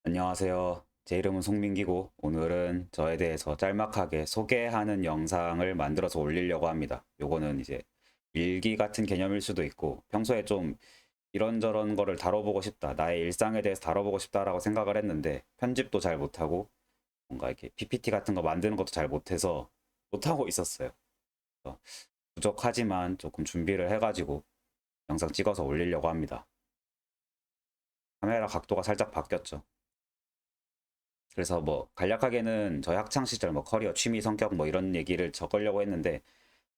안녕하세요. 제 이름은 송민기고 오늘은 저에 대해서 짤막하게 소개하는 영상을 만들어서 올리려고 합니다. 요거는 이제 일기 같은 개념일 수도 있고 평소에 좀 이런저런 거를 다뤄보고 싶다. 나의 일상에 대해서 다뤄보고 싶다라고 생각을 했는데 편집도 잘 못하고 뭔가 이렇게 PPT 같은 거 만드는 것도 잘 못해서 못하고 있었어요. 그래서 부족하지만 조금 준비를 해가지고 영상 찍어서 올리려고 합니다. 카메라 각도가 살짝 바뀌었죠. 그래서 뭐 간략하게는 저희 학창 시절 뭐 커리어, 취미, 성격 뭐 이런 얘기를 적으려고 했는데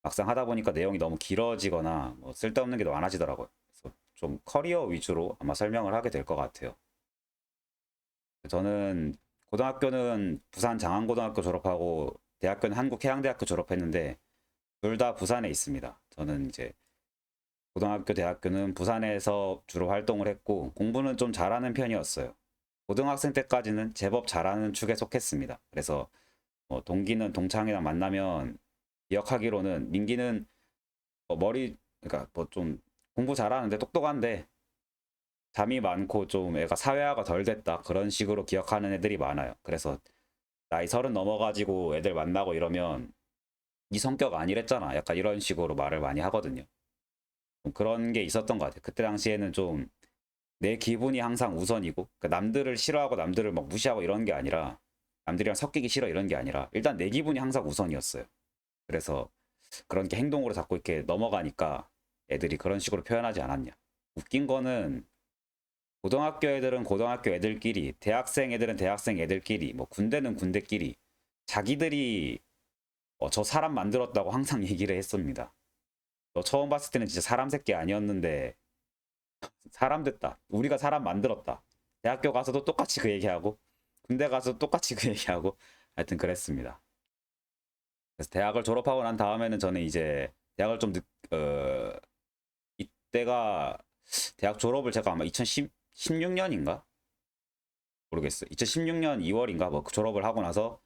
막상 하다 보니까 내용이 너무 길어지거나 뭐 쓸데없는 게 너무 많아지더라고요. 그래서 좀 커리어 위주로 아마 설명을 하게 될 것 같아요. 저는 고등학교는 부산 장안고등학교 졸업하고 대학교는 한국해양대학교 졸업했는데 둘 다 부산에 있습니다. 저는 이제 고등학교, 대학교는 부산에서 주로 활동을 했고 공부는 좀 잘하는 편이었어요. 고등학생 때까지는 제법 잘하는 축에 속했습니다. 그래서 동기는 동창이랑 만나면 기억하기로는 민기는 머리 그러니까 뭐 좀 공부 잘하는데 똑똑한데 잠이 많고 좀 애가 사회화가 덜 됐다 그런 식으로 기억하는 애들이 많아요. 그래서 나이 30 넘어가지고 애들 만나고 이러면 이 성격 아니랬잖아. 약간 이런 식으로 말을 많이 하거든요. 좀 그런 게 있었던 것 같아요. 그때 당시에는 좀 내 기분이 항상 우선이고 그러니까 남들을 싫어하고 남들을 막 무시하고 이런 게 아니라 남들이랑 섞이기 싫어 이런 게 아니라 일단 내 기분이 항상 우선이었어요. 그래서 그런 게 행동으로 자꾸 이렇게 넘어가니까 애들이 그런 식으로 표현하지 않았냐. 웃긴 거는 고등학교 애들은 고등학교 애들끼리, 대학생 애들은 대학생 애들끼리, 뭐 군대는 군대끼리 자기들이 저 사람 만들었다고 항상 얘기를 했습니다. 너 처음 봤을 때는 진짜 사람 새끼 아니었는데 사람 됐다. 우리가 사람 만들었다. 대학교 가서도 똑같이 그 얘기하고 군대 가서 똑같이 그 얘기하고 하여튼 그랬습니다. 그래서 대학을 졸업하고 난 다음에는 저는 이제 대학을 좀 이때가 대학 졸업을 제가 아마 2016년인가 모르겠어요. 2016년 2월인가 뭐 졸업을 하고 나서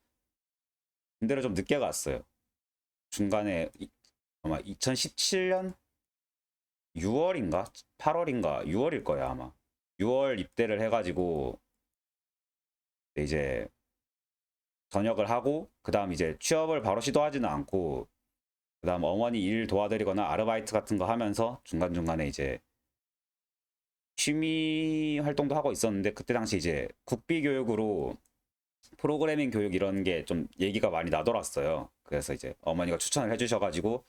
군대를 좀 늦게 갔어요. 중간에 아마 2017년 6월인가 8월인가 6월일 거야 아마. 6월 입대를 해가지고 이제 전역을 하고 그다음 이제 취업을 바로 시도하지는 않고 그다음 어머니 일 도와드리거나 아르바이트 같은 거 하면서 중간중간에 이제 취미 활동도 하고 있었는데 그때 당시 이제 국비 교육으로 프로그래밍 교육 이런 게 좀 얘기가 많이 나돌았어요. 그래서 이제 어머니가 추천을 해주셔가지고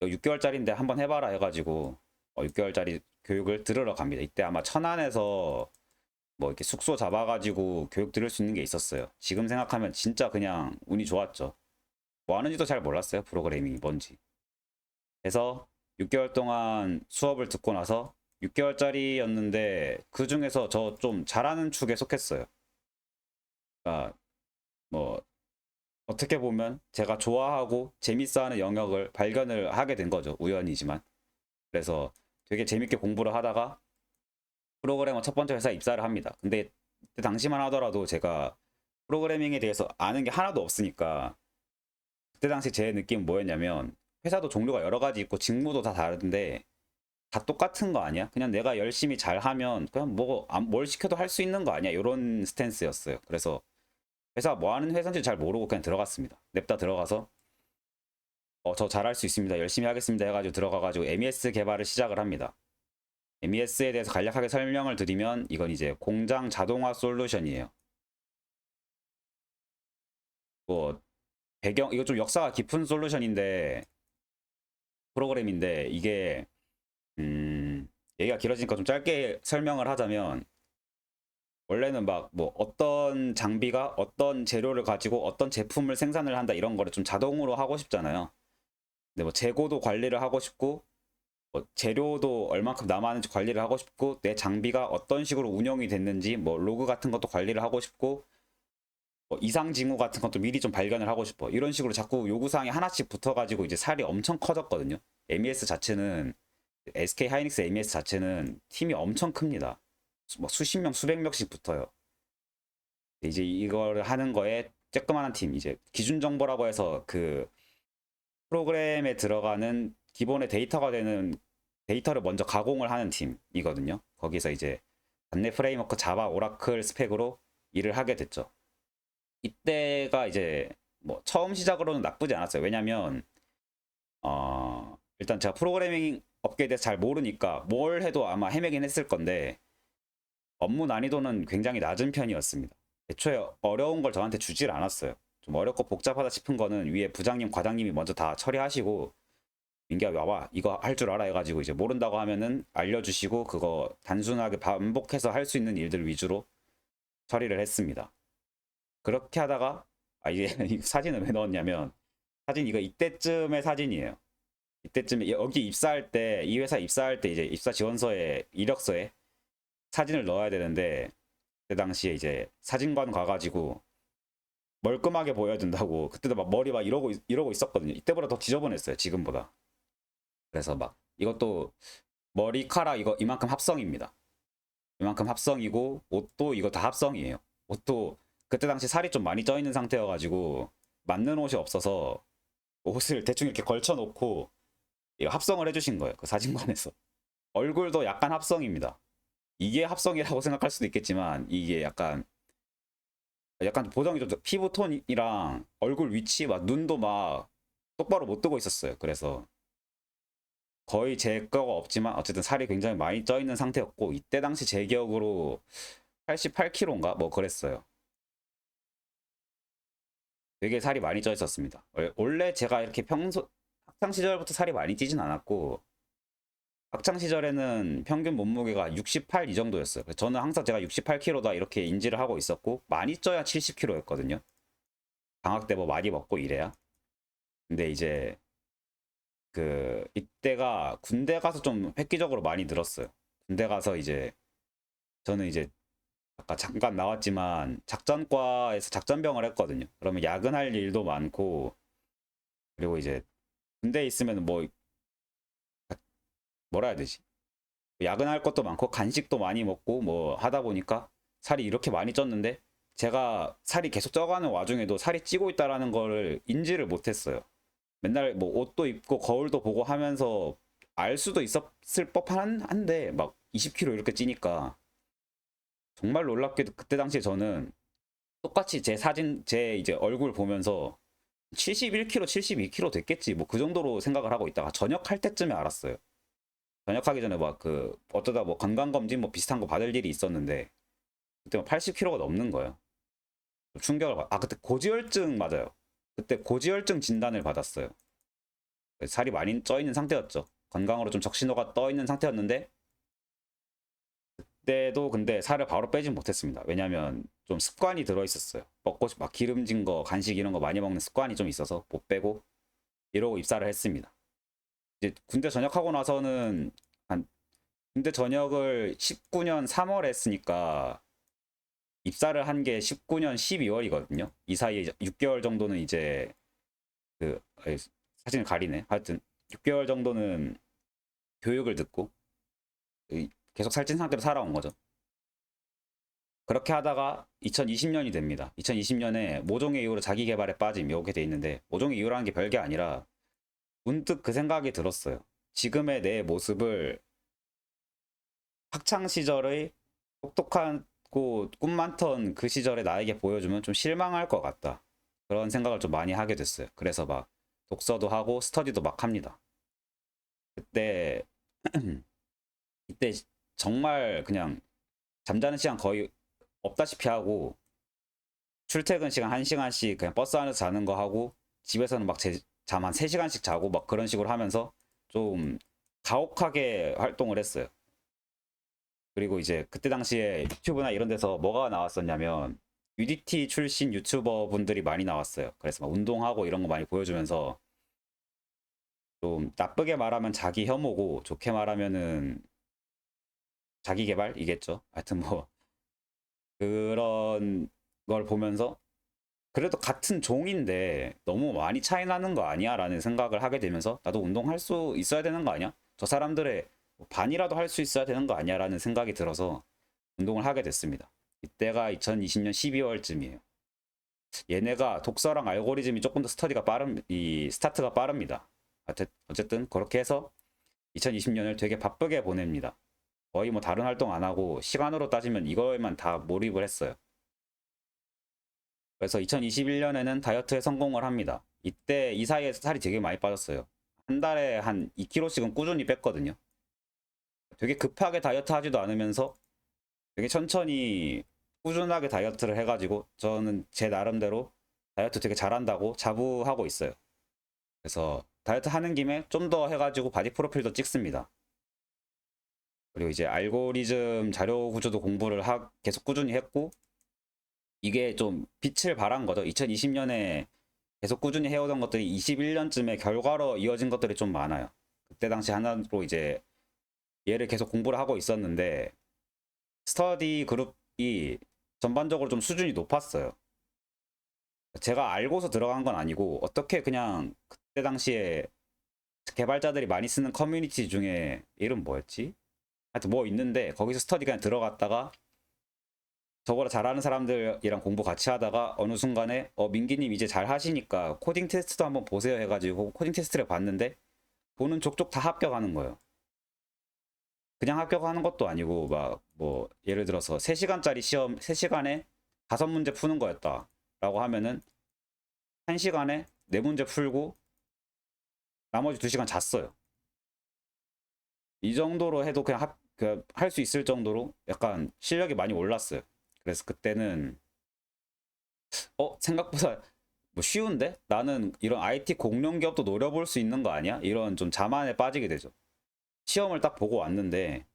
6개월짜리인데 한번 해봐라 해가지고 6개월짜리 교육을 들으러 갑니다. 이때 아마 천안에서 뭐 이렇게 숙소 잡아가지고 교육 들을 수 있는 게 있었어요. 지금 생각하면 진짜 그냥 운이 좋았죠. 뭐 하는지도 잘 몰랐어요. 프로그래밍이 뭔지. 그래서 6개월 동안 수업을 듣고 나서 6개월짜리였는데 그 중에서 저 좀 잘하는 축에 속했어요. 그러니까 뭐 어떻게 보면 제가 좋아하고 재밌어하는 영역을 발견을 하게 된 거죠. 우연이지만. 그래서 되게 재밌게 공부를 하다가 프로그래머 첫 번째 회사에 입사를 합니다. 근데 그때 당시만 하더라도 제가 프로그래밍에 대해서 아는 게 하나도 없으니까 그때 당시 제 느낌은 뭐였냐면 회사도 종류가 여러 가지 있고 직무도 다 다른데 다 똑같은 거 아니야? 그냥 내가 열심히 잘하면 그냥 뭘 시켜도 할 수 있는 거 아니야? 이런 스탠스였어요. 그래서 회사 뭐 하는 회사인지 잘 모르고 그냥 들어갔습니다. 냅다 들어가서 저 잘할 수 있습니다. 열심히 하겠습니다 해가지고 들어가가지고 MES 개발을 시작을 합니다. MES에 대해서 간략하게 설명을 드리면 이건 이제 공장 자동화 솔루션이에요. 뭐 배경 이거 좀 역사가 깊은 솔루션인데 프로그램인데 이게 얘기가 길어지니까 좀 짧게 설명을 하자면 원래는 막 뭐 어떤 장비가 어떤 재료를 가지고 어떤 제품을 생산을 한다 이런 거를 좀 자동으로 하고 싶잖아요. 근데 뭐 재고도 관리를 하고 싶고 뭐 재료도 얼만큼 남았는지 관리를 하고 싶고 내 장비가 어떤 식으로 운영이 됐는지 뭐 로그 같은 것도 관리를 하고 싶고 뭐 이상 징후 같은 것도 미리 좀 발견을 하고 싶어. 이런 식으로 자꾸 요구사항이 하나씩 붙어가지고 이제 살이 엄청 커졌거든요. MES 자체는 SK 하이닉스 MES 자체는 팀이 엄청 큽니다. 뭐 수십 명, 수백 명씩 붙어요. 이제 이걸 하는 거에 쬐끄만한 팀, 이제 기준 정보라고 해서 그 프로그램에 들어가는 기본의 데이터가 되는 데이터를 먼저 가공을 하는 팀이거든요. 거기서 이제 단넷 프레임워크, 자바, 오라클 스펙으로 일을 하게 됐죠. 이때가 이제 뭐 처음 시작으로는 나쁘지 않았어요. 왜냐면 일단 제가 프로그래밍 업계에 대해서 잘 모르니까 뭘 해도 아마 헤매긴 했을 건데 업무 난이도는 굉장히 낮은 편이었습니다. 애초에 어려운 걸 저한테 주질 않았어요. 좀 어렵고 복잡하다 싶은 거는 위에 부장님, 과장님이 먼저 다 처리하시고 민기야 와봐 이거 할 줄 알아 해가지고 이제 모른다고 하면은 알려주시고 그거 단순하게 반복해서 할 수 있는 일들 위주로 처리를 했습니다. 그렇게 하다가 이게 이 사진을 왜 넣었냐면 사진 이거 이때쯤의 사진이에요. 이때쯤에 여기 입사할 때 이 회사 입사할 때 이제 입사 지원서에 이력서에 사진을 넣어야 되는데 그때 당시에 이제 사진관 가가지고 멀끔하게 보여야 된다고 그때도 막 머리 막 이러고 있었거든요. 이때보다 더 지저분했어요. 지금보다. 그래서 막 이것도 머리카락 이거 이만큼 합성입니다. 이만큼 합성이고 옷도 이거 다 합성이에요. 옷도 그때 당시 살이 좀 많이 쪄 있는 상태여가지고 맞는 옷이 없어서 옷을 대충 이렇게 걸쳐놓고 이거 합성을 해주신 거예요. 그 사진관에서. 얼굴도 약간 합성입니다. 이게 합성이라고 생각할 수도 있겠지만 이게 약간 보정이 좀 피부 톤이랑 얼굴 위치 막 눈도 막 똑바로 못 뜨고 있었어요. 그래서 거의 제 거가 없지만 어쨌든 살이 굉장히 많이 쪄 있는 상태였고 이때 당시 제 기억으로 88kg인가 뭐 그랬어요. 되게 살이 많이 쪄 있었습니다. 원래 제가 이렇게 평소 학창 시절부터 살이 많이 찌진 않았고 학창 시절에는 평균 몸무게가 68 이 정도였어요. 저는 항상 제가 68kg다 이렇게 인지를 하고 있었고 많이 쪄야 70kg였거든요. 방학 때 뭐 많이 먹고 이래야. 근데 이제 이때가 군대 가서 좀 획기적으로 많이 늘었어요. 군대 가서 이제 저는 이제 아까 잠깐 나왔지만 작전과에서 작전병을 했거든요. 그러면 야근할 일도 많고 그리고 이제 군대에 있으면 뭐 뭐라 해야 되지? 야근할 것도 많고 간식도 많이 먹고 뭐 하다 보니까 살이 이렇게 많이 쪘는데 제가 살이 계속 쪄가는 와중에도 살이 찌고 있다라는 거를 인지를 못했어요. 맨날 뭐 옷도 입고 거울도 보고 하면서 알 수도 있었을 법한 한데 막 20kg 이렇게 찌니까 정말 놀랍게도 그때 당시에 저는 똑같이 제 사진 제 이제 얼굴 보면서 71kg, 72kg 됐겠지 뭐 그 정도로 생각을 하고 있다가 전역할 때쯤에 알았어요. 전역하기 전에 막 어쩌다 뭐 건강검진 뭐 비슷한 거 받을 일이 있었는데 그때 막 80kg가 넘는 거예요. 충격을 그때 고지혈증 맞아요. 그때 고지혈증 진단을 받았어요. 살이 많이 쪄 있는 상태였죠. 건강으로 좀 적신호가 떠 있는 상태였는데 그때도 근데 살을 바로 빼진 못했습니다. 왜냐면 좀 습관이 들어 있었어요. 먹고 막 기름진 거, 간식 이런 거 많이 먹는 습관이 좀 있어서 못 빼고 이러고 입사를 했습니다. 이제 군대 전역하고 나서는 한 군대 전역을 19년 3월에 했으니까 입사를 한 게 19년 12월이거든요. 이 사이에 6개월 정도는 이제 사진을 가리네. 하여튼 6개월 정도는 교육을 듣고 계속 살찐 상태로 살아온 거죠. 그렇게 하다가 2020년이 됩니다. 2020년에 모종의 이유로 자기 개발에 빠짐 이렇게 돼 있는데 모종의 이유라는 게 별게 아니라 문득 그 생각이 들었어요. 지금의 내 모습을 학창 시절의 똑똑하고 꿈 많던 그 시절에 나에게 보여주면 좀 실망할 것 같다. 그런 생각을 좀 많이 하게 됐어요. 그래서 막 독서도 하고 스터디도 막 합니다. 그때 이때 정말 그냥 잠자는 시간 거의 없다시피 하고 출퇴근 시간 1시간씩 그냥 버스 안에서 자는 거 하고 집에서는 막 잠 한 3시간씩 자고 막 그런 식으로 하면서 좀 가혹하게 활동을 했어요. 그리고 이제 그때 당시에 유튜브나 이런 데서 뭐가 나왔었냐면 UDT 출신 유튜버 분들이 많이 나왔어요. 그래서 막 운동하고 이런 거 많이 보여주면서 좀 나쁘게 말하면 자기 혐오고 좋게 말하면은 자기 개발이겠죠. 하여튼 뭐 그런 걸 보면서 그래도 같은 종인데 너무 많이 차이 나는 거 아니야? 라는 생각을 하게 되면서 나도 운동할 수 있어야 되는 거 아니야? 저 사람들의 반이라도 할 수 있어야 되는 거 아니야? 라는 생각이 들어서 운동을 하게 됐습니다. 이때가 2020년 12월쯤이에요. 얘네가 독서랑 알고리즘이 조금 더 스타트가 빠릅니다. 어쨌든 그렇게 해서 2020년을 되게 바쁘게 보냅니다. 거의 뭐 다른 활동 안 하고 시간으로 따지면 이거에만 다 몰입을 했어요. 그래서 2021년에는 다이어트에 성공을 합니다. 이때 이 사이에 살이 되게 많이 빠졌어요. 한 달에 한 2kg씩은 꾸준히 뺐거든요. 되게 급하게 다이어트 하지도 않으면서 되게 천천히 꾸준하게 다이어트를 해가지고 저는 제 나름대로 다이어트 되게 잘한다고 자부하고 있어요. 그래서 다이어트 하는 김에 좀 더 해가지고 바디 프로필도 찍습니다. 그리고 이제 알고리즘 자료 구조도 공부를 계속 꾸준히 했고, 이게 좀 빛을 발한 거죠. 2020년에 계속 꾸준히 해오던 것들이 21년쯤에 결과로 이어진 것들이 좀 많아요. 그때 당시 하나로 이제 얘를 계속 공부를 하고 있었는데, 스터디 그룹이 전반적으로 좀 수준이 높았어요. 제가 알고서 들어간 건 아니고, 어떻게 그냥 그때 당시에 개발자들이 많이 쓰는 커뮤니티 중에 이름 뭐였지? 하여튼 뭐 있는데 거기서 스터디 그냥 들어갔다가 저보다 잘하는 사람들이랑 공부 같이 하다가 어느 순간에 민기님 이제 잘 하시니까 코딩 테스트도 한번 보세요 해가지고 코딩 테스트를 봤는데 보는 족족 다 합격하는 거예요. 그냥 합격하는 것도 아니고 막 뭐 예를 들어서 3시간짜리 시험 3시간에 5문제 푸는 거였다 라고 하면은 1시간에 4문제 풀고 나머지 2시간 잤어요. 이 정도로 해도 그냥 할 수 있을 정도로 약간 실력이 많이 올랐어요. 그래서 그때는 생각보다 뭐 쉬운데? 나는 이런 IT 공룡 기업도 노려볼 수 있는 거 아니야? 이런 좀 자만에 빠지게 되죠. 시험을 딱 보고 왔는데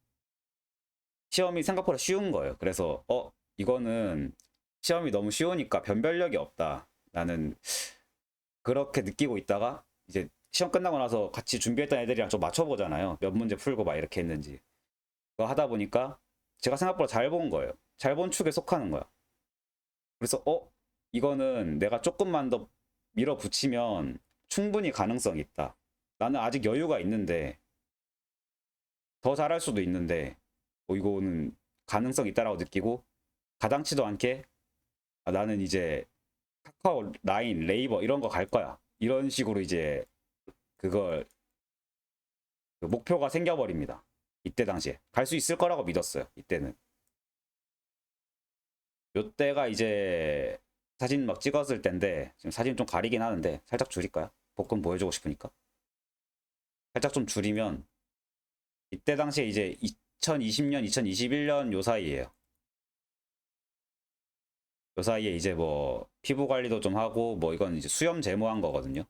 시험이 생각보다 쉬운 거예요. 그래서 이거는 시험이 너무 쉬우니까 변별력이 없다. 나는 그렇게 느끼고 있다가 이제 시험 끝나고 나서 같이 준비했던 애들이랑 좀 맞춰보잖아요. 몇 문제 풀고 막 이렇게 했는지. 그거 하다 보니까 제가 생각보다 잘 본 거예요. 잘 본 축에 속하는 거야. 그래서 이거는 내가 조금만 더 밀어붙이면 충분히 가능성이 있다. 나는 아직 여유가 있는데 더 잘할 수도 있는데 이거는 가능성 있다라고 느끼고 가당치도 않게 나는 이제 카카오, 라인, 네이버 이런 거 갈 거야. 이런 식으로 이제 그걸 그 목표가 생겨버립니다. 이때 당시에 갈 수 있을 거라고 믿었어요. 이때는. 요때가 이제 사진 막 찍었을 때인데 지금 사진 좀 가리긴 하는데 살짝 줄일까요? 복근 보여주고 싶으니까. 살짝 좀 줄이면 이때 당시에 이제 2020년, 2021년 요 사이에요. 요 사이에 이제 뭐 피부 관리도 좀 하고 뭐 이건 이제 수염 제모한 거거든요.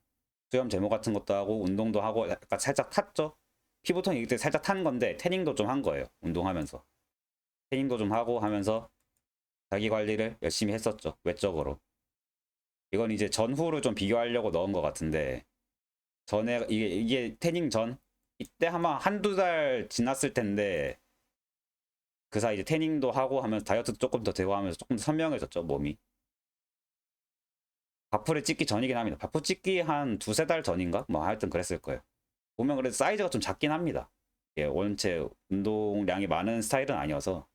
수염 제모 같은 것도 하고 운동도 하고 약간 살짝 탔죠. 피부톤이 이때 살짝 탄 건데 태닝도 좀 한 거예요. 운동하면서. 태닝도 좀 하고 하면서 자기 관리를 열심히 했었죠. 외적으로. 이건 이제 전후를 좀 비교하려고 넣은 것 같은데 전에 이게 태닝 전 이때 아마 한두 달 지났을 텐데 그 사이 이제 태닝도 하고 하면서 다이어트도 조금 더 되고 하면서 조금 더 선명해졌죠 몸이. 바프를 찍기 전이긴 합니다. 바프 찍기 한 두세 달 전인가? 뭐 하여튼 그랬을 거예요. 보면 그래도 사이즈가 좀 작긴 합니다. 예, 원체 운동량이 많은 스타일은 아니어서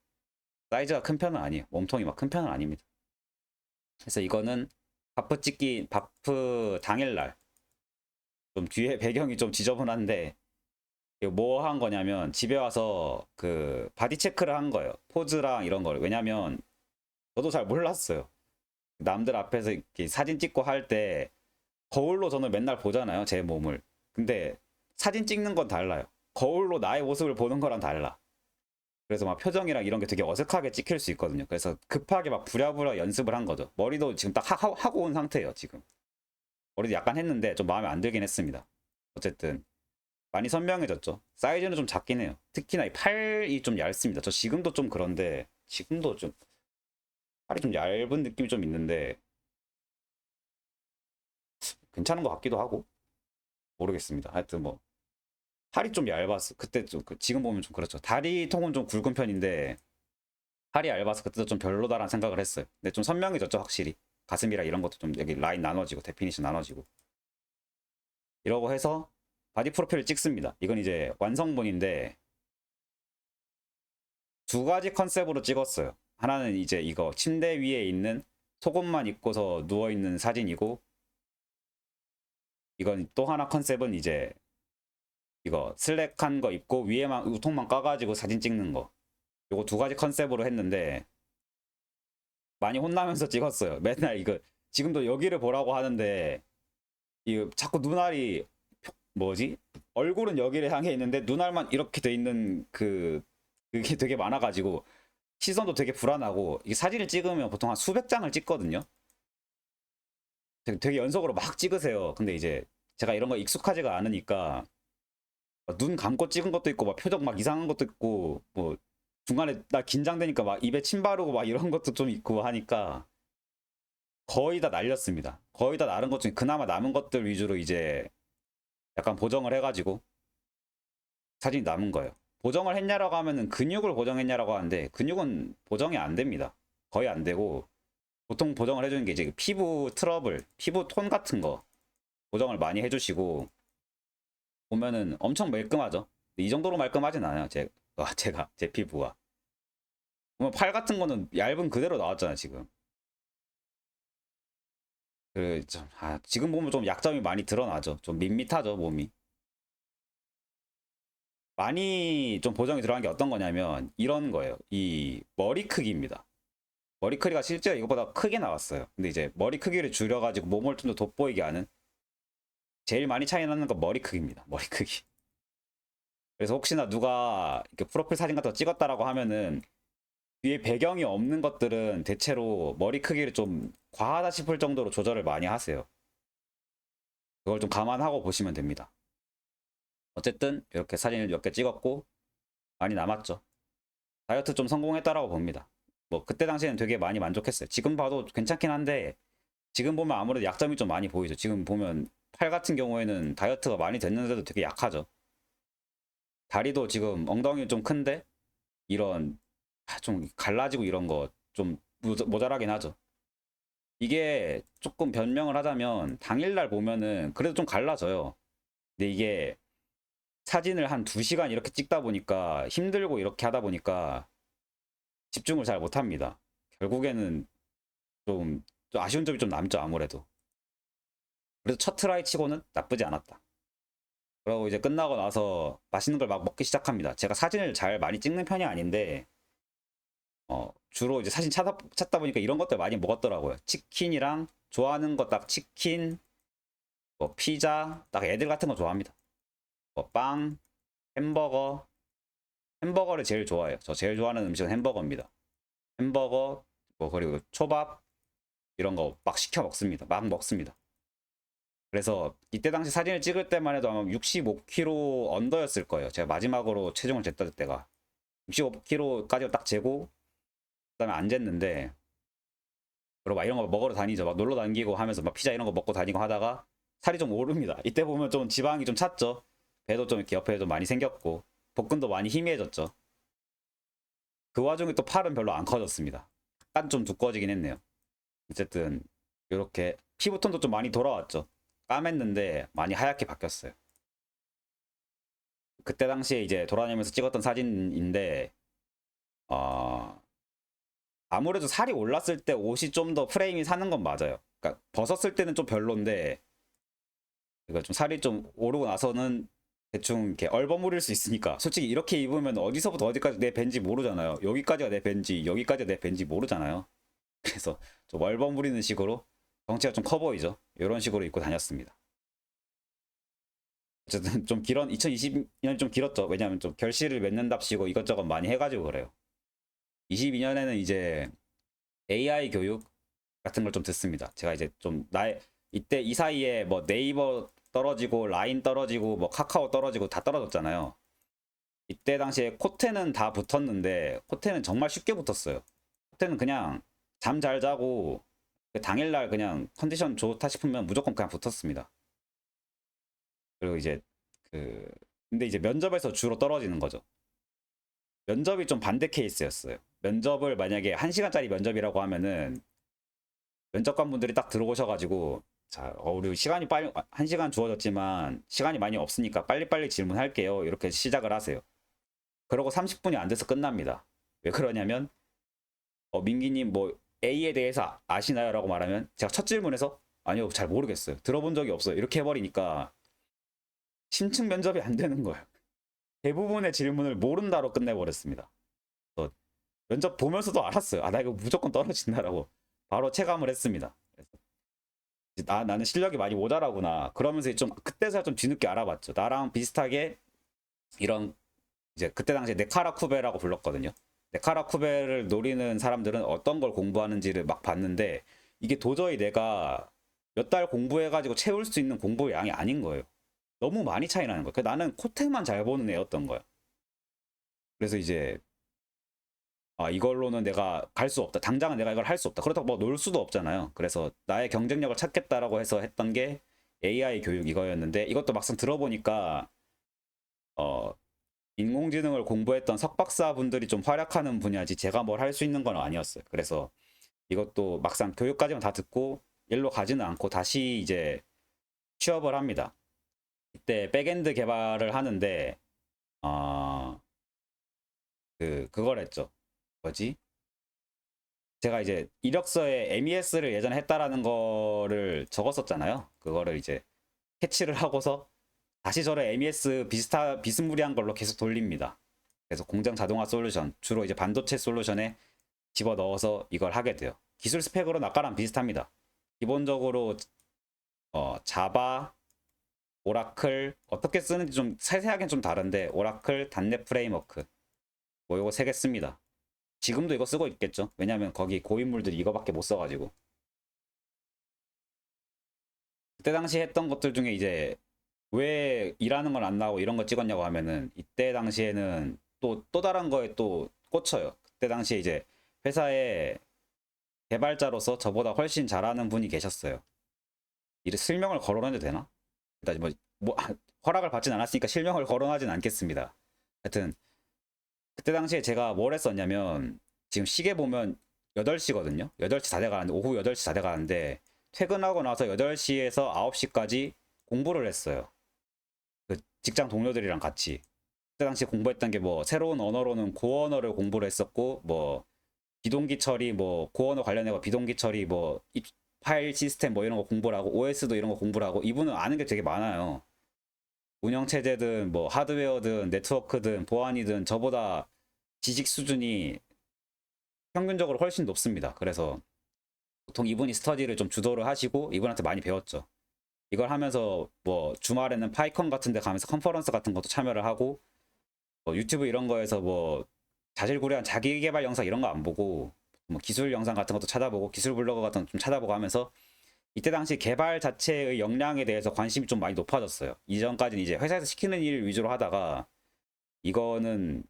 사이즈가 큰 편은 아니에요. 몸통이 막 큰 편은 아닙니다. 그래서 이거는 바프 찍기 바프 당일날 좀 뒤에 배경이 좀 지저분한데 뭐 한 거냐면 집에 와서 그 바디 체크를 한 거예요. 포즈랑 이런 걸. 왜냐면 저도 잘 몰랐어요. 남들 앞에서 이렇게 사진 찍고 할 때 거울로 저는 맨날 보잖아요. 제 몸을. 근데 사진 찍는 건 달라요. 거울로 나의 모습을 보는 거랑 달라. 그래서 막 표정이랑 이런 게 되게 어색하게 찍힐 수 있거든요. 그래서 급하게 막 부랴부랴 연습을 한 거죠. 머리도 지금 딱 하고 온 상태예요. 지금. 머리도 약간 했는데 좀 마음에 안 들긴 했습니다. 어쨌든 많이 선명해졌죠. 사이즈는 좀 작긴 해요. 특히나 이 팔이 좀 얇습니다. 저 지금도 좀 그런데 지금도 좀 팔이 좀 얇은 느낌이 좀 있는데 괜찮은 것 같기도 하고 모르겠습니다. 하여튼 뭐 팔이 좀 얇았어. 그때 좀 지금 보면 좀 그렇죠. 다리 통은 좀 굵은 편인데 팔이 얇아서 그때도 좀 별로다라는 생각을 했어요. 근데 좀 선명해졌죠 확실히. 가슴이랑 이런 것도 좀 여기 라인 나눠지고 데피니션 나눠지고 이러고 해서 바디 프로필을 찍습니다. 이건 이제 완성본인데 두 가지 컨셉으로 찍었어요. 하나는 이제 이거 침대 위에 있는 속옷만 입고서 누워있는 사진이고 이건 또 하나 컨셉은 이제 이거 슬랙한 거 입고 위에만 우통만 까가지고 사진 찍는 거. 요거 두 가지 컨셉으로 했는데 많이 혼나면서 찍었어요. 맨날 이거 지금도 여기를 보라고 하는데 이 자꾸 눈알이 뭐지? 얼굴은 여기를 향해 있는데 눈알만 이렇게 돼 있는 그게 되게 많아가지고 시선도 되게 불안하고 이 사진을 찍으면 보통 한 수백 장을 찍거든요. 되게 연속으로 막 찍으세요. 근데 이제 제가 이런 거 익숙하지가 않으니까 눈 감고 찍은 것도 있고 막 표정 막 이상한 것도 있고 뭐 중간에 나 긴장되니까 막 입에 침 바르고 막 이런 것도 좀 있고 하니까 거의 다 날렸습니다. 거의 다 나른 것 중에 그나마 남은 것들 위주로 이제 약간 보정을 해가지고 사진이 남은 거예요. 보정을 했냐라고 하면은 근육을 보정했냐라고 하는데 근육은 보정이 안 됩니다. 거의 안 되고 보통 보정을 해주는 게 이제 피부 트러블, 피부 톤 같은 거 보정을 많이 해주시고 보면은 엄청 말끔하죠. 이 정도로 말끔하진 않아요. 제가 제 피부가 보면 팔 같은 거는 얇은 그대로 나왔잖아요. 지금 지금 보면 좀 약점이 많이 드러나죠. 좀 밋밋하죠 몸이. 많이 좀 보정이 들어간 게 어떤 거냐면 이런 거예요. 이 머리 크기입니다. 머리 크기가 실제로 이것보다 크게 나왔어요. 근데 이제 머리 크기를 줄여가지고 몸을 좀 더 돋보이게 하는 제일 많이 차이 나는 건 머리 크기입니다. 머리 크기. 그래서 혹시나 누가 이렇게 프로필 사진 같은 거 찍었다라고 하면은 뒤에 배경이 없는 것들은 대체로 머리 크기를 좀 과하다 싶을 정도로 조절을 많이 하세요. 그걸 좀 감안하고 보시면 됩니다. 어쨌든 이렇게 사진을 몇 개 찍었고 많이 남았죠. 다이어트 좀 성공했다라고 봅니다. 뭐 그때 당시에는 되게 많이 만족했어요. 지금 봐도 괜찮긴 한데 지금 보면 아무래도 약점이 좀 많이 보이죠. 지금 보면 팔 같은 경우에는 다이어트가 많이 됐는데도 되게 약하죠. 다리도 지금 엉덩이 좀 큰데 이런 좀 갈라지고 이런 거 좀 모자라긴 하죠. 이게 조금 변명을 하자면 당일날 보면은 그래도 좀 갈라져요. 근데 이게 사진을 한 2시간 이렇게 찍다 보니까 힘들고 이렇게 하다 보니까 집중을 잘 못합니다. 결국에는 좀 아쉬운 점이 좀 남죠, 아무래도. 그래도 첫 트라이 치고는 나쁘지 않았다. 그리고 이제 끝나고 나서 맛있는 걸 막 먹기 시작합니다. 제가 사진을 잘 많이 찍는 편이 아닌데, 주로 이제 사진 찾다 보니까 이런 것들 많이 먹었더라고요. 치킨이랑 좋아하는 거 딱 치킨, 뭐 피자, 딱 애들 같은 거 좋아합니다. 뭐 빵, 햄버거, 햄버거를 제일 좋아해요. 저 제일 좋아하는 음식은 햄버거입니다. 햄버거, 뭐 그리고 초밥 이런 거 막 시켜 먹습니다. 막 먹습니다. 그래서 이때 당시 사진을 찍을 때만 해도 아마 65kg 언더였을 거예요. 제가 마지막으로 체중을 쟀던 때가 65kg까지 딱 재고 그다음에 안 쟀는데 그리고 막 이런 거 먹으러 다니죠. 막 놀러 다니고 하면서 막 피자 이런 거 먹고 다니고 하다가 살이 좀 오릅니다. 이때 보면 좀 지방이 좀 찼죠. 배도 좀 이렇게 옆에 좀 많이 생겼고 복근도 많이 희미해졌죠. 그 와중에 또 팔은 별로 안 커졌습니다. 약간 좀 두꺼워지긴 했네요. 어쨌든 이렇게 피부톤도 좀 많이 돌아왔죠. 까맸는데 많이 하얗게 바뀌었어요. 그때 당시에 이제 돌아다니면서 찍었던 사진인데 아무래도 살이 올랐을 때 옷이 좀 더 프레임이 사는 건 맞아요. 그러니까 벗었을 때는 좀 별론데 이거 좀 살이 좀 오르고 나서는 대충 이렇게 얼버무릴 수 있으니까 솔직히 이렇게 입으면 어디서부터 어디까지 내 밴지 모르잖아요. 여기까지가 내 밴지 여기까지가 내 밴지 모르잖아요. 그래서 좀 얼버무리는 식으로 덩치가 좀 커 보이죠. 이런 식으로 입고 다녔습니다. 어쨌든 좀 2022년이 좀 길었죠. 왜냐하면 좀 결실을 맺는답시고 이것저것 많이 해가지고 그래요. 22년에는 이제 AI 교육 같은 걸 좀 듣습니다. 제가 이제 좀 이때 이 사이에 뭐 네이버 떨어지고 라인 떨어지고 뭐 카카오 떨어지고 다 떨어졌잖아요. 이때 당시에 코테는 다 붙었는데 코테는 정말 쉽게 붙었어요. 코테는 그냥 잠 잘 자고 그 당일날 그냥 컨디션 좋다 싶으면 무조건 그냥 붙었습니다. 그리고 이제 근데 이제 면접에서 주로 떨어지는 거죠. 면접이 좀 반대 케이스였어요. 면접을 만약에 1시간짜리 면접이라고 하면은 면접관 분들이 딱 들어오셔가지고 자, 우리 시간이 빨리 1시간 주어졌지만 시간이 많이 없으니까 빨리빨리 질문할게요. 이렇게 시작을 하세요. 그러고 30분이 안 돼서 끝납니다. 왜 그러냐면 민기님 뭐 A에 대해서 아시나요? 라고 말하면 제가 첫 질문에서 아니요 잘 모르겠어요. 들어본 적이 없어요. 이렇게 해버리니까 심층 면접이 안 되는 거예요. 대부분의 질문을 모른다로 끝내버렸습니다. 면접 보면서도 알았어요. 아, 나 이거 무조건 떨어진다라고 바로 체감을 했습니다. 나는 실력이 많이 모자라구나. 그러면서 좀 그때서야 좀 뒤늦게 알아봤죠. 나랑 비슷하게 이런 이제 그때 당시에 네카라 쿠베라고 불렀거든요. 네카라 쿠베를 노리는 사람들은 어떤 걸 공부하는지를 막 봤는데 이게 도저히 내가 몇 달 공부해가지고 채울 수 있는 공부 양이 아닌 거예요. 너무 많이 차이 나는 거예요. 나는 코텍만 잘 보는 애였던 거야. 그래서 이제 이걸로는 내가 갈 수 없다. 당장은 내가 이걸 할 수 없다. 그렇다고 뭐 놀 수도 없잖아요. 그래서 나의 경쟁력을 찾겠다라고 해서 했던 게 AI 교육 이거였는데 이것도 막상 들어보니까 어, 인공지능을 공부했던 석박사 분들이 좀 활약하는 분야지 제가 뭘 할 수 있는 건 아니었어요. 그래서 이것도 막상 교육까지만 다 듣고 일로 가지는 않고 다시 이제 취업을 합니다. 이때 백엔드 개발을 하는데 그걸 했죠. 뭐지? 제가 이제 이력서에 MES를 예전에 했다라는 거를 적었었잖아요. 그거를 이제 캐치를 하고서 다시 저를 MES 비스무리한 걸로 계속 돌립니다. 그래서 공장 자동화 솔루션, 주로 이제 반도체 솔루션에 집어 넣어서 이걸 하게 돼요. 기술 스펙으로는 아까랑 비슷합니다. 기본적으로 자바, 오라클 어떻게 쓰는지 좀 세세하게는 좀 다른데 오라클, 단넷 프레임워크 뭐 이거 세 개 씁니다. 지금도 이거 쓰고 있겠죠. 왜냐면 거기 고인물들이 이거밖에 못 써가지고. 그때 당시 했던 것들 중에 이제 왜 일하는 건 안 나오고 이런 거 찍었냐고 하면은 이때 당시에는 또 다른 거에 또 꽂혀요. 그때 당시에 이제 회사에 개발자로서 저보다 훨씬 잘하는 분이 계셨어요. 이 실명을 거론해도 되나? 일단 뭐 허락을 받진 않았으니까 실명을 거론하진 않겠습니다. 하여튼 그때 당시에 제가 뭘 했었냐면 지금 시계 보면 8시거든요. 8시 다 돼가는데 오후 8시 다 돼가는데 퇴근하고 나서 8시에서 9시까지 공부를 했어요. 그 직장 동료들이랑 같이. 그때 당시 공부했던 게 뭐 새로운 언어로는 고 언어를 공부를 했었고 뭐 비동기 처리 뭐 고 언어 관련해서 비동기 처리 뭐 파일 시스템 뭐 이런 거 공부를 하고 OS도 이런 거 공부를 하고 이분은 아는 게 되게 많아요. 운영 체제든 뭐 하드웨어든 네트워크든 보안이든 저보다 지식 수준이 평균적으로 훨씬 높습니다. 그래서 보통 이분이 스터디를 좀 주도를 하시고 이분한테 많이 배웠죠. 이걸 하면서 뭐 주말에는 파이컨 같은 데 가면서 컨퍼런스 같은 것도 참여를 하고 뭐 유튜브 이런 거에서 뭐 자질구레한 자기 개발 영상 이런 거 안 보고 뭐 기술 영상 같은 것도 찾아보고 기술 블로그 같은 거 좀 찾아보고 하면서 이때 당시 개발 자체의 역량에 대해서 관심이 좀 많이 높아졌어요. 이전까지는 이제 회사에서 시키는 일 위주로 하다가 이거는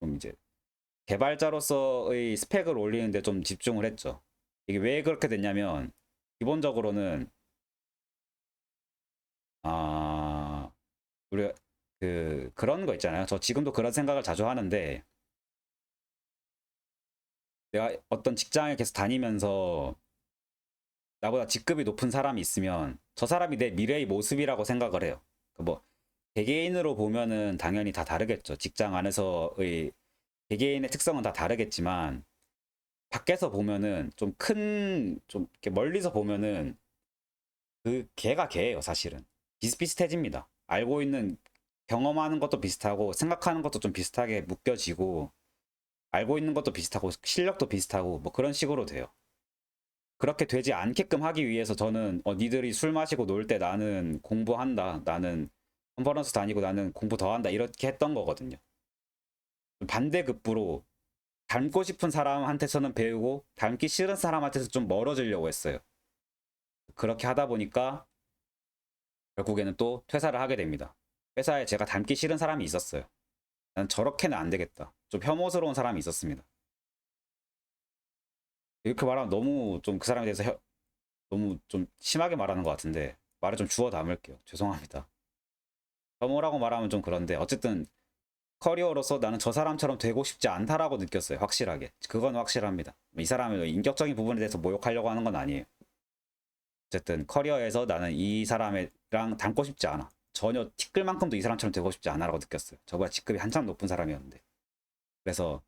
좀 이제 개발자로서의 스펙을 올리는데 좀 집중을 했죠. 이게 왜 그렇게 됐냐면 기본적으로는 아 우리가 그런 거 있잖아요. 저 지금도 그런 생각을 자주 하는데 내가 어떤 직장에 계속 다니면서 나보다 직급이 높은 사람이 있으면 저 사람이 내 미래의 모습이라고 생각을 해요. 뭐 개개인으로 보면은 당연히 다 다르겠죠. 직장 안에서의 개개인의 특성은 다 다르겠지만 밖에서 보면은 좀 이렇게 멀리서 보면은 그 걔가 걔예요, 사실은. 비슷비슷해집니다. 알고 있는 경험하는 것도 비슷하고 생각하는 것도 좀 비슷하게 묶여지고 알고 있는 것도 비슷하고 실력도 비슷하고 뭐 그런 식으로 돼요. 그렇게 되지 않게끔 하기 위해서 저는 니들이 술 마시고 놀 때 나는 공부한다. 나는 컨퍼런스 다니고 나는 공부 더 한다. 이렇게 했던 거거든요. 반대급부로 닮고 싶은 사람한테서는 배우고 닮기 싫은 사람한테서 좀 멀어지려고 했어요. 그렇게 하다 보니까 결국에는 또 퇴사를 하게 됩니다. 회사에 제가 닮기 싫은 사람이 있었어요. 난 저렇게는 안 되겠다. 좀 혐오스러운 사람이 있었습니다. 이렇게 말하면 너무 좀 그 사람에 대해서 너무 좀 심하게 말하는 것 같은데 말을 좀 주워 담을게요. 죄송합니다. 혐오라고 말하면 좀 그런데 어쨌든 커리어로서 나는 저 사람처럼 되고 싶지 않다라고 느꼈어요. 확실하게. 그건 확실합니다. 이 사람의 인격적인 부분에 대해서 모욕하려고 하는 건 아니에요. 어쨌든 커리어에서 나는 이 사람이랑 닮고 싶지 않아. 전혀 티끌만큼도 이 사람처럼 되고 싶지 않아라고 느꼈어요. 저보다 직급이 한참 높은 사람이었는데. 그래서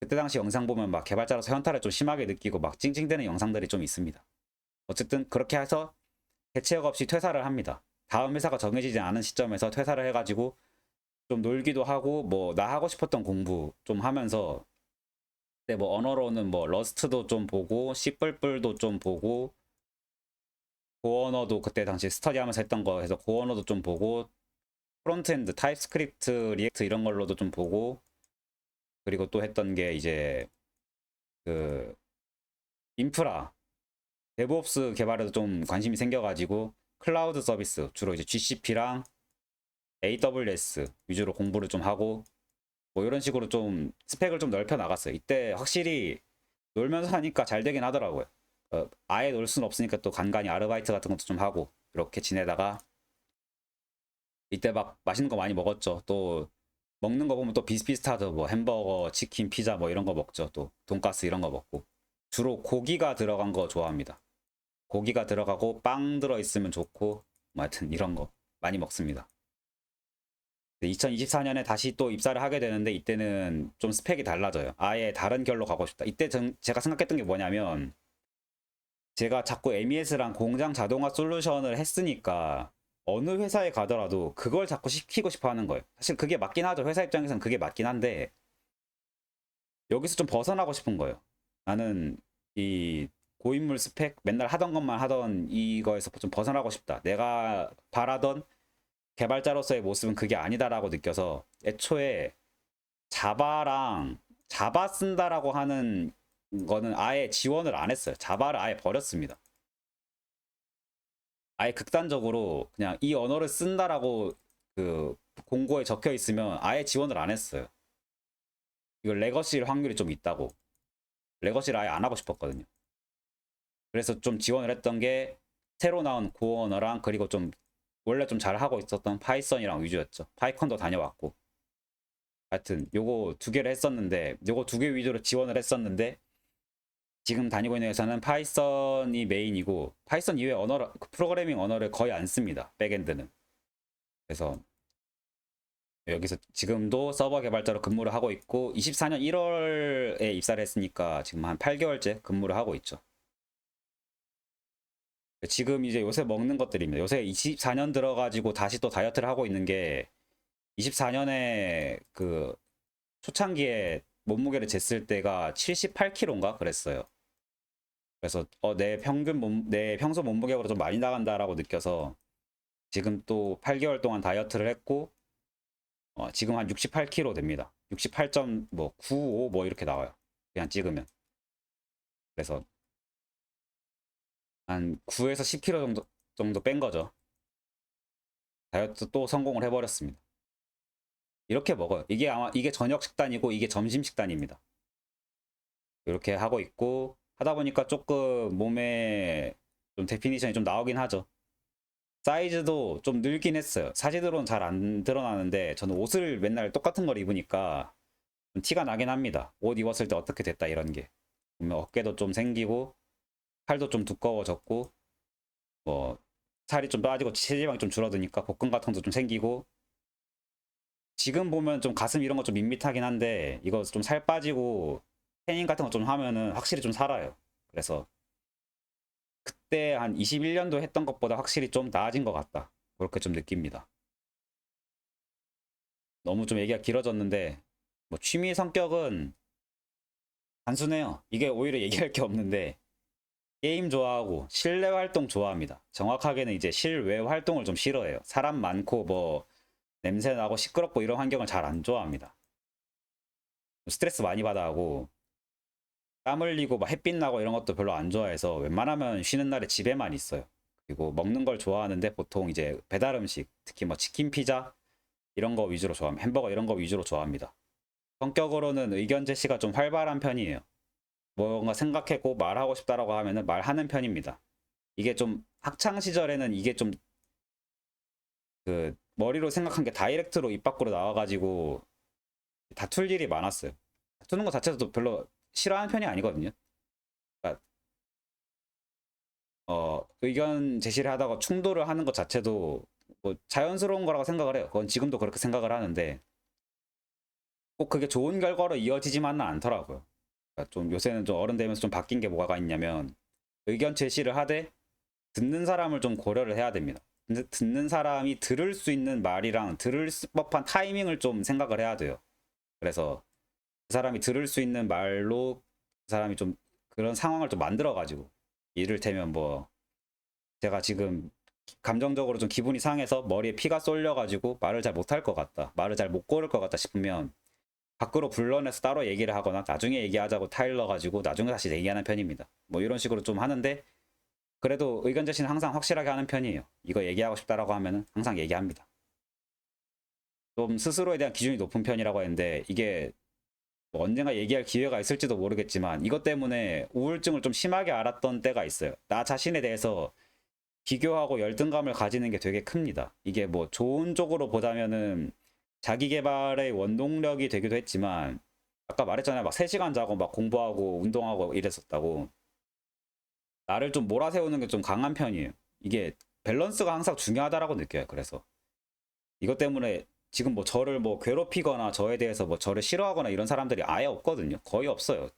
그때 당시 영상 보면 막 개발자로서 현타를 좀 심하게 느끼고 막 찡찡대는 영상들이 좀 있습니다. 어쨌든 그렇게 해서 대책 없이 퇴사를 합니다. 다음 회사가 정해지지 않은 시점에서 퇴사를 해가지고 좀 놀기도 하고 뭐 나 하고 싶었던 공부 좀 하면서 그때 뭐 언어로는 뭐 러스트도 좀 보고 C++도 좀 보고 고언어도 그때 당시 스터디하면서 했던 거 해서 고언어도 좀 보고 프론트엔드 타입스크립트 리액트 이런 걸로도 좀 보고 그리고 또 했던 게 이제 그 인프라 데브옵스 개발에도 좀 관심이 생겨가지고 클라우드 서비스 주로 이제 GCP랑 AWS 위주로 공부를 좀 하고 뭐 이런 식으로 좀 스펙을 좀 넓혀 나갔어요. 이때 확실히 놀면서 하니까 잘 되긴 하더라고요. 아예 놀 수는 없으니까 또 간간히 아르바이트 같은 것도 좀 하고 이렇게 지내다가 이때 막 맛있는 거 많이 먹었죠. 또 먹는 거 보면 또 비슷비슷하죠. 뭐 햄버거, 치킨, 피자 뭐 이런 거 먹죠. 또 돈가스 이런 거 먹고 주로 고기가 들어간 거 좋아합니다. 고기가 들어가고 빵 들어있으면 좋고 뭐 하여튼 이런 거 많이 먹습니다. 2024년에 다시 또 입사를 하게 되는데 이때는 좀 스펙이 달라져요. 아예 다른 결로 가고 싶다. 이때 제가 생각했던 게 뭐냐면 제가 자꾸 MES랑 공장 자동화 솔루션을 했으니까 어느 회사에 가더라도 그걸 자꾸 시키고 싶어 하는 거예요. 사실 그게 맞긴 하죠. 회사 입장에서는 그게 맞긴 한데 여기서 좀 벗어나고 싶은 거예요. 나는 이 고인물 스펙 맨날 하던 것만 하던 이거에서 좀 벗어나고 싶다. 내가 바라던 개발자로서의 모습은 그게 아니다라고 느껴서 애초에 자바 쓴다라고 하는 거는 아예 지원을 안 했어요. 자바를 아예 버렸습니다. 아예 극단적으로 그냥 이 언어를 쓴다라고 그 공고에 적혀 있으면 아예 지원을 안 했어요. 이거 레거시일 확률이 좀 있다고. 레거시를 아예 안 하고 싶었거든요. 그래서 좀 지원을 했던 게 새로 나온 고 언어랑 그리고 좀 원래 좀 잘하고 있었던 파이썬이랑 위주였죠. 파이컨도 다녀왔고. 하여튼 요거 두 개를 했었는데 요거 두 개 위주로 지원을 했었는데 지금 다니고 있는 회사는 파이썬이 메인이고 파이썬 이외의 언어 프로그래밍 언어를 거의 안 씁니다. 백엔드는. 그래서 여기서 지금도 서버 개발자로 근무를 하고 있고 24년 1월에 입사를 했으니까 지금 한 8개월째 근무를 하고 있죠. 지금 이제 요새 먹는 것들입니다. 요새 24년 들어가지고 다시 또 다이어트를 하고 있는 게 24년에 그 초창기에 몸무게를 쟀을 때가 78kg인가 그랬어요. 그래서 내 평소 몸무게보다 좀 많이 나간다라고 느껴서 지금 또 8개월 동안 다이어트를 했고 지금 한 68kg 됩니다. 68.95 뭐 이렇게 나와요. 그냥 찍으면. 그래서 한 9에서 10kg 정도 뺀 거죠. 다이어트 또 성공을 해버렸습니다. 이렇게 먹어요. 이게 아마 이게 저녁 식단이고 이게 점심 식단입니다. 이렇게 하고 있고 하다 보니까 조금 몸에 좀 데피니션이 좀 나오긴 하죠. 사이즈도 좀 늘긴 했어요. 사진으로는 잘 안 드러나는데 저는 옷을 맨날 똑같은 걸 입으니까 좀 티가 나긴 합니다. 옷 입었을 때 어떻게 됐다 이런 게. 보면 어깨도 좀 생기고 팔도 좀 두꺼워졌고 뭐 살이 좀 빠지고 체지방이 좀 줄어드니까 복근 같은 것도 좀 생기고 지금 보면 좀 가슴 이런 거 좀 밋밋하긴 한데 이거 좀 살 빠지고 태닝 같은 거 좀 하면은 확실히 좀 살아요. 그래서 그때 한 21년도 했던 것보다 확실히 좀 나아진 것 같다. 그렇게 좀 느낍니다. 너무 좀 얘기가 길어졌는데 뭐 취미 성격은 단순해요. 이게 오히려 얘기할 게 없는데 게임 좋아하고 실내 활동 좋아합니다. 정확하게는 이제 실외 활동을 좀 싫어해요. 사람 많고 뭐 냄새 나고 시끄럽고 이런 환경을 잘 안 좋아합니다. 스트레스 많이 받아 하고 땀 흘리고 막 햇빛 나고 이런 것도 별로 안 좋아해서 웬만하면 쉬는 날에 집에만 있어요. 그리고 먹는 걸 좋아하는데 보통 이제 배달 음식, 특히 뭐 치킨, 피자 이런 거 위주로 좋아합니다. 햄버거 이런 거 위주로 좋아합니다. 성격으로는 의견 제시가 좀 활발한 편이에요. 뭔가 생각했고 말하고 싶다라고 하면은 말하는 편입니다. 이게 좀 학창 시절에는 이게 좀 그 머리로 생각한 게 다이렉트로 입 밖으로 나와가지고 다툴 일이 많았어요. 다투는 것 자체도 별로 싫어하는 편이 아니거든요. 그러니까 의견 제시를 하다가 충돌을 하는 것 자체도 뭐 자연스러운 거라고 생각을 해요. 그건 지금도 그렇게 생각을 하는데 꼭 그게 좋은 결과로 이어지지만은 않더라고요. 그러니까 좀 요새는 좀 어른 되면서 좀 바뀐 게 뭐가 있냐면 의견 제시를 하되 듣는 사람을 좀 고려를 해야 됩니다. 근데 듣는 사람이 들을 수 있는 말이랑 들을 법한 타이밍을 좀 생각을 해야 돼요. 그래서 그 사람이 들을 수 있는 말로 그 사람이 좀 그런 상황을 좀 만들어 가지고 이를테면 뭐 제가 지금 감정적으로 좀 기분이 상해서 머리에 피가 쏠려가지고 말을 잘 못할 것 같다, 말을 잘 못 고를 것 같다 싶으면 밖으로 불러내서 따로 얘기를 하거나 나중에 얘기하자고 타일러 가지고 나중에 다시 얘기하는 편입니다. 뭐 이런 식으로 좀 하는데 그래도 의견 제시는 항상 확실하게 하는 편이에요. 이거 얘기하고 싶다라고 하면은 항상 얘기합니다. 좀 스스로에 대한 기준이 높은 편이라고 했는데 이게 뭐 언젠가 얘기할 기회가 있을지도 모르겠지만 이것 때문에 우울증을 좀 심하게 앓았던 때가 있어요. 나 자신에 대해서 비교하고 열등감을 가지는 게 되게 큽니다. 이게 뭐 좋은 쪽으로 보자면은 자기 개발의 원동력이 되기도 했지만 아까 말했잖아요. 막 3시간 자고 막 공부하고 운동하고 이랬었다고. 나를 좀 몰아세우는 게 좀 강한 편이에요. 이게 밸런스가 항상 중요하다라고 느껴요. 그래서 이것 때문에 지금 뭐 저를 뭐 괴롭히거나 저에 대해서 뭐 저를 싫어하거나 이런 사람들이 아예 없거든요. 거의 없어요.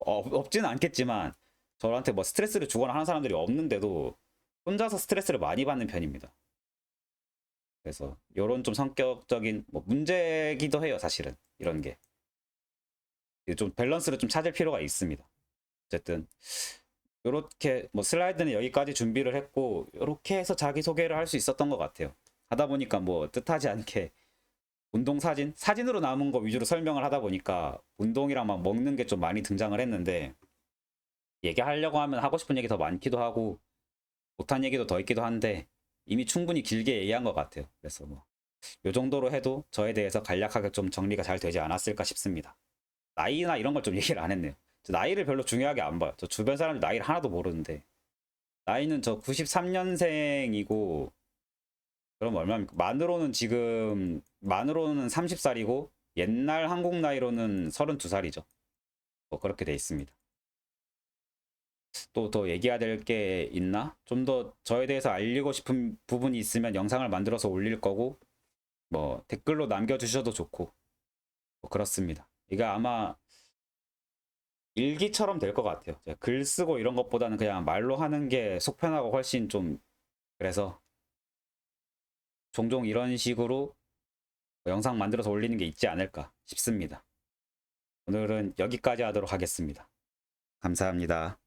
없지는 않겠지만 저한테 뭐 스트레스를 주거나 하는 사람들이 없는데도 혼자서 스트레스를 많이 받는 편입니다. 그래서 요런 좀 성격적인 뭐 문제기도 해요, 사실은. 이런 게. 좀 밸런스를 좀 찾을 필요가 있습니다. 어쨌든 요렇게 뭐 슬라이드는 여기까지 준비를 했고 요렇게 해서 자기소개를 할 수 있었던 것 같아요. 하다 보니까 뭐 뜻하지 않게 운동 사진으로 남은 거 위주로 설명을 하다 보니까 운동이랑 막 먹는 게 좀 많이 등장을 했는데 얘기하려고 하면 하고 싶은 얘기 더 많기도 하고 못한 얘기도 더 있기도 한데 이미 충분히 길게 얘기한 것 같아요. 그래서 뭐 요 정도로 해도 저에 대해서 간략하게 좀 정리가 잘 되지 않았을까 싶습니다. 나이나 이런 걸 좀 얘기를 안 했네요. 저 나이를 별로 중요하게 안 봐요. 저 주변 사람들 나이를 하나도 모르는데 나이는 저 93년생이고 그럼 얼마입니까? 만으로는 30살이고 옛날 한국 나이로는 32살이죠. 뭐 그렇게 돼 있습니다. 또 더 얘기해야 될 게 있나? 좀 더 저에 대해서 알리고 싶은 부분이 있으면 영상을 만들어서 올릴 거고 뭐 댓글로 남겨주셔도 좋고 뭐 그렇습니다. 이거 아마 일기처럼 될 것 같아요. 제가 글 쓰고 이런 것보다는 그냥 말로 하는 게 속편하고 훨씬 좀 그래서 종종 이런 식으로 영상 만들어서 올리는 게 있지 않을까 싶습니다. 오늘은 여기까지 하도록 하겠습니다. 감사합니다.